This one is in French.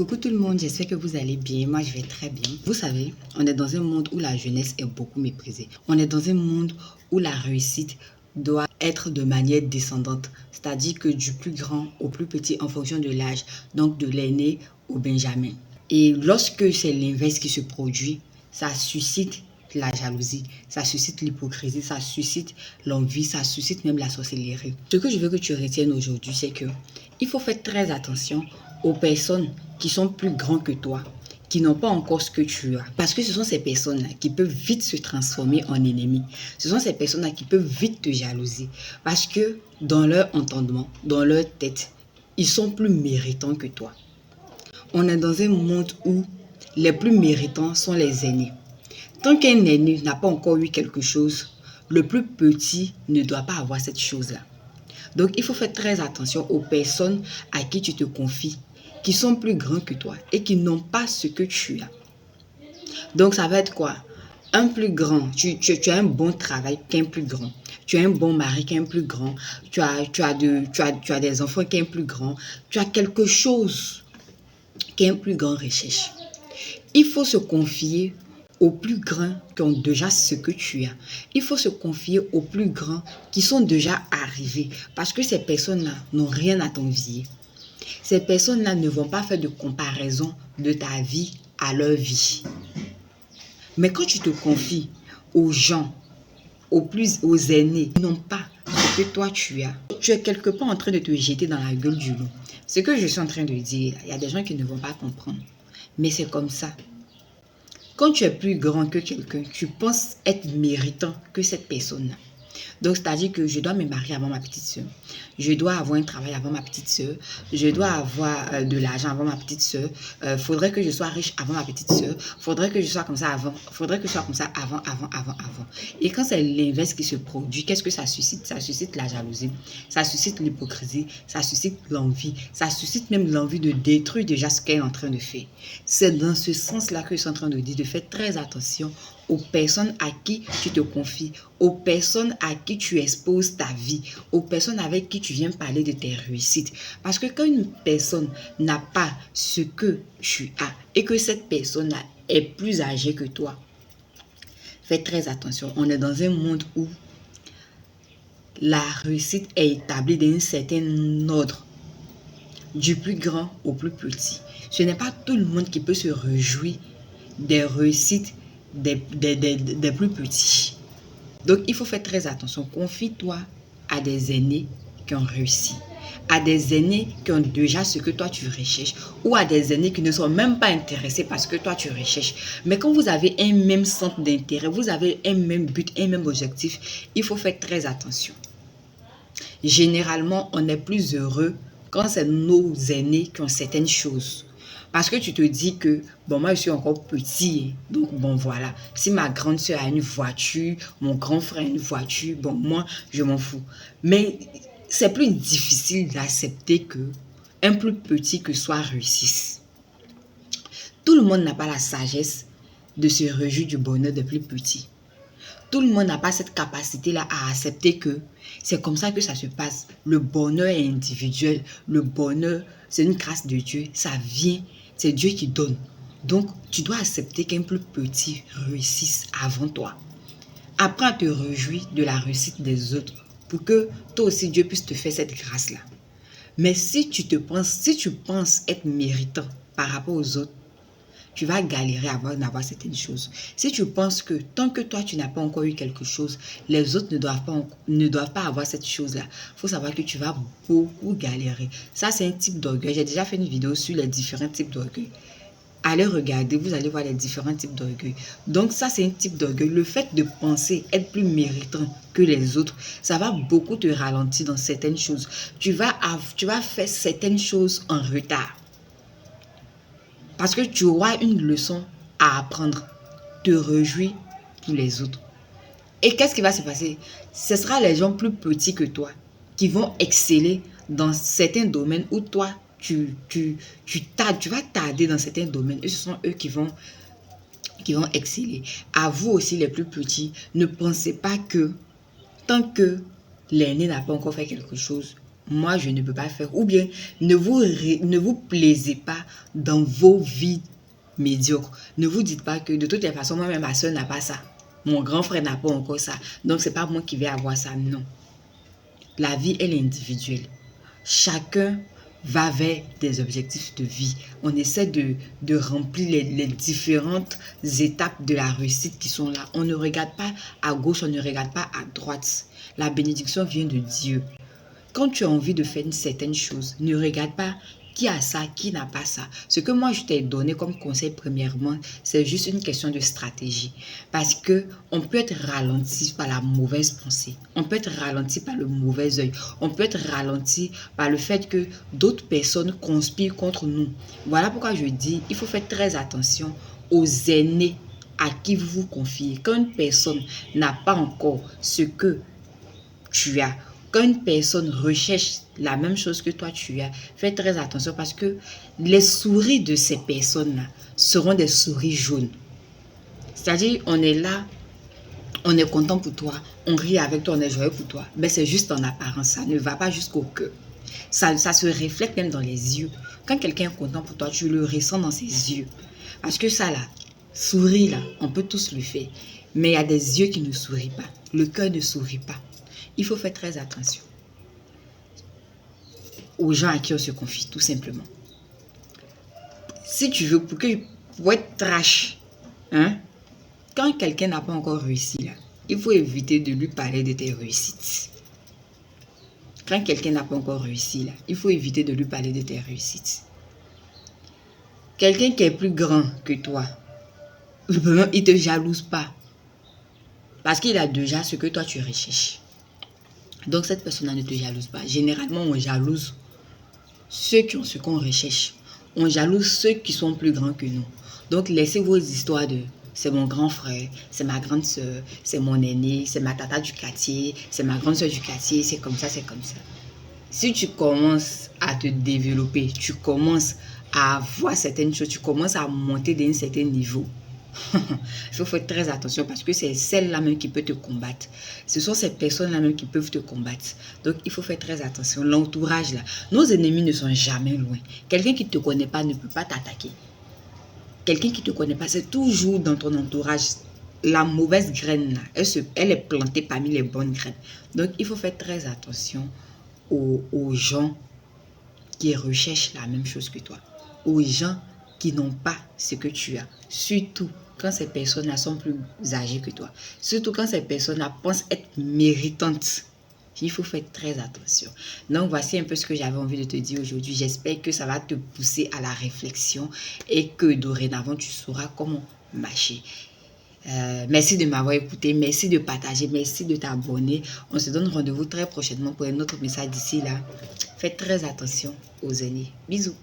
Coucou tout le monde, j'espère que vous allez bien. Moi, je vais très bien. Vous savez, on est dans un monde où la jeunesse est beaucoup méprisée. On est dans un monde où la réussite doit être de manière descendante, c'est-à-dire que du plus grand au plus petit en fonction de l'âge, donc de l'aîné au benjamin. Et lorsque c'est l'inverse qui se produit, ça suscite la jalousie, ça suscite l'hypocrisie, ça suscite l'envie, ça suscite même la sorcellerie. Ce que je veux que tu retiennes aujourd'hui, c'est que il faut faire très attention aux personnes qui sont plus grands que toi, qui n'ont pas encore ce que tu as. Parce que ce sont ces personnes-là qui peuvent vite se transformer en ennemis. Ce sont ces personnes-là qui peuvent vite te jalouser. Parce que dans leur entendement, dans leur tête, ils sont plus méritants que toi. On est dans un monde où les plus méritants sont les aînés. Tant qu'un aîné n'a pas encore eu quelque chose, le plus petit ne doit pas avoir cette chose-là. Donc, il faut faire très attention aux personnes à qui tu te confies, qui sont plus grands que toi et qui n'ont pas ce que tu as. Donc, ça va être quoi? Un plus grand, tu as un bon travail qu'un plus grand. Tu as un bon mari qu'un plus grand. Tu as des enfants qu'un plus grand. Tu as quelque chose qu'un plus grand recherche. Il faut se confier aux plus grands qui ont déjà ce que tu as. Il faut se confier aux plus grands qui sont déjà arrivés. Parce que ces personnes-là n'ont rien à t'envier. Ces personnes-là ne vont pas faire de comparaison de ta vie à leur vie. Mais quand tu te confies aux gens, aux aînés, qui n'ont pas ce que toi tu as, tu es quelque part en train de te jeter dans la gueule du loup. Ce que je suis en train de dire, il y a des gens qui ne vont pas comprendre. Mais c'est comme ça. Quand tu es plus grand que quelqu'un, tu penses être méritant que cette personne-là. Donc, c'est-à-dire que je dois me marier avant ma petite soeur. Je dois avoir un travail avant ma petite soeur. Je dois avoir de l'argent avant ma petite soeur. Faudrait que je sois riche avant ma petite soeur. Faudrait que je sois comme ça avant. Faudrait que je sois comme ça avant. Et quand c'est l'inverse qui se produit, qu'est-ce que ça suscite? Ça suscite la jalousie. Ça suscite l'hypocrisie. Ça suscite l'envie. Ça suscite même l'envie de détruire déjà ce qu'elle est en train de faire. C'est dans ce sens-là que je suis en train de dire de faire très attention aux personnes à qui tu te confies, aux personnes à qui tu exposes ta vie, aux personnes avec qui tu viens parler de tes réussites. Parce que quand une personne n'a pas ce que tu as et que cette personne est plus âgée que toi, fais très attention. On est dans un monde où la réussite est établie d'un certain ordre, du plus grand au plus petit. Ce n'est pas tout le monde qui peut se réjouir des réussites des plus petits. Donc, il faut faire très attention. Confie-toi à des aînés qui ont réussi, à des aînés qui ont déjà ce que toi tu recherches, ou à des aînés qui ne sont même pas intéressés par ce que toi tu recherches. Mais quand vous avez un même centre d'intérêt, vous avez un même but, un même objectif, il faut faire très attention. Généralement, on est plus heureux quand c'est nos aînés qui ont certaines choses. Parce que tu te dis que, bon, moi, je suis encore petit. Donc, bon, voilà. Si ma grande soeur a une voiture, mon grand frère a une voiture, bon, moi, je m'en fous. Mais c'est plus difficile d'accepter que un plus petit que soi réussisse. Tout le monde n'a pas la sagesse de se réjouir du bonheur des plus petits. Tout le monde n'a pas cette capacité-là à accepter que c'est comme ça que ça se passe. Le bonheur est individuel. Le bonheur, c'est une grâce de Dieu. Ça vient, c'est Dieu qui donne. Donc, tu dois accepter qu'un plus petit réussisse avant toi. Apprends à te réjouir de la réussite des autres pour que toi aussi, Dieu puisse te faire cette grâce-là. Mais si tu penses être méritant par rapport aux autres, tu vas galérer avant d'avoir certaines choses. Si tu penses que tant que toi, tu n'as pas encore eu quelque chose, les autres ne doivent pas avoir cette chose-là, il faut savoir que tu vas beaucoup galérer. Ça, c'est un type d'orgueil. J'ai déjà fait une vidéo sur les différents types d'orgueil. Allez regarder, vous allez voir les différents types d'orgueil. Donc ça, c'est un type d'orgueil. Le fait de penser être plus méritant que les autres, ça va beaucoup te ralentir dans certaines choses. Tu vas faire certaines choses en retard. Parce que tu auras une leçon à apprendre, te réjouir pour les autres. Et qu'est-ce qui va se passer? Ce sera les gens plus petits que toi qui vont exceller dans certains domaines où toi, tu vas tarder dans certains domaines. Et ce sont eux qui vont exceller. À vous aussi, les plus petits, ne pensez pas que tant que l'aîné n'a pas encore fait quelque chose, moi, je ne peux pas faire. Ou bien, ne vous plaisez pas dans vos vies médiocres. Ne vous dites pas que de toutes les façons, moi-même, ma soeur n'a pas ça. Mon grand frère n'a pas encore ça. Donc, c'est pas moi qui vais avoir ça. Non. La vie, elle est individuelle. Chacun va vers des objectifs de vie. On essaie de remplir les différentes étapes de la réussite qui sont là. On ne regarde pas à gauche, on ne regarde pas à droite. La bénédiction vient de Dieu. Quand tu as envie de faire une certaine chose, ne regarde pas qui a ça, qui n'a pas ça. Ce que moi, je t'ai donné comme conseil premièrement, c'est juste une question de stratégie. Parce que on peut être ralenti par la mauvaise pensée. On peut être ralenti par le mauvais œil. On peut être ralenti par le fait que d'autres personnes conspirent contre nous. Voilà pourquoi je dis, il faut faire très attention aux aînés à qui vous vous confiez. Quand une personne n'a pas encore ce que tu as, quand une personne recherche la même chose que toi tu as, fais très attention parce que les souris de ces personnes-là seront des souris jaunes. C'est-à-dire, on est là, on est content pour toi, on rit avec toi, on est joyeux pour toi. Mais c'est juste en apparence, ça ne va pas jusqu'au cœur. Ça se reflète même dans les yeux. Quand quelqu'un est content pour toi, tu le ressens dans ses yeux. Parce que ça là, sourire là, on peut tous le faire. Mais il y a des yeux qui ne sourient pas. Le cœur ne sourit pas. Il faut faire très attention aux gens à qui on se confie, tout simplement. Si tu veux, pour être trash, hein, quand quelqu'un n'a pas encore réussi, là, il faut éviter de lui parler de tes réussites. Quand quelqu'un n'a pas encore réussi, là, il faut éviter de lui parler de tes réussites. Quelqu'un qui est plus grand que toi, il ne te jalouse pas. Parce qu'il a déjà ce que toi tu recherches. Donc cette personne ne te jalouse pas. Généralement, on jalouse ceux qui ont ce qu'on recherche. On jalouse ceux qui sont plus grands que nous. Donc laissez vos histoires de c'est mon grand frère, c'est ma grande soeur, c'est mon aîné, c'est ma tata du quartier, c'est ma grande soeur du quartier, c'est comme ça, c'est comme ça. Si tu commences à te développer, tu commences à avoir certaines choses, tu commences à monter d'un certain niveau, il faut faire très attention parce que c'est celle-là même qui peut te combattre. Ce sont ces personnes-là même qui peuvent te combattre. Donc, il faut faire très attention. L'entourage, là, nos ennemis ne sont jamais loin. Quelqu'un qui ne te connaît pas ne peut pas t'attaquer. Quelqu'un qui ne te connaît pas, c'est toujours dans ton entourage. La mauvaise graine, là, elle est plantée parmi les bonnes graines. Donc, il faut faire très attention aux gens qui recherchent la même chose que toi. Aux gens qui n'ont pas ce que tu as. Surtout quand ces personnes-là sont plus âgées que toi. Surtout quand ces personnes-là pensent être méritantes. Il faut faire très attention. Donc, voici un peu ce que j'avais envie de te dire aujourd'hui. J'espère que ça va te pousser à la réflexion et que dorénavant, tu sauras comment marcher. Merci de m'avoir écouté, merci de partager, merci de t'abonner. On se donne rendez-vous très prochainement pour un autre message d'ici là. Faites très attention aux aînés. Bisous.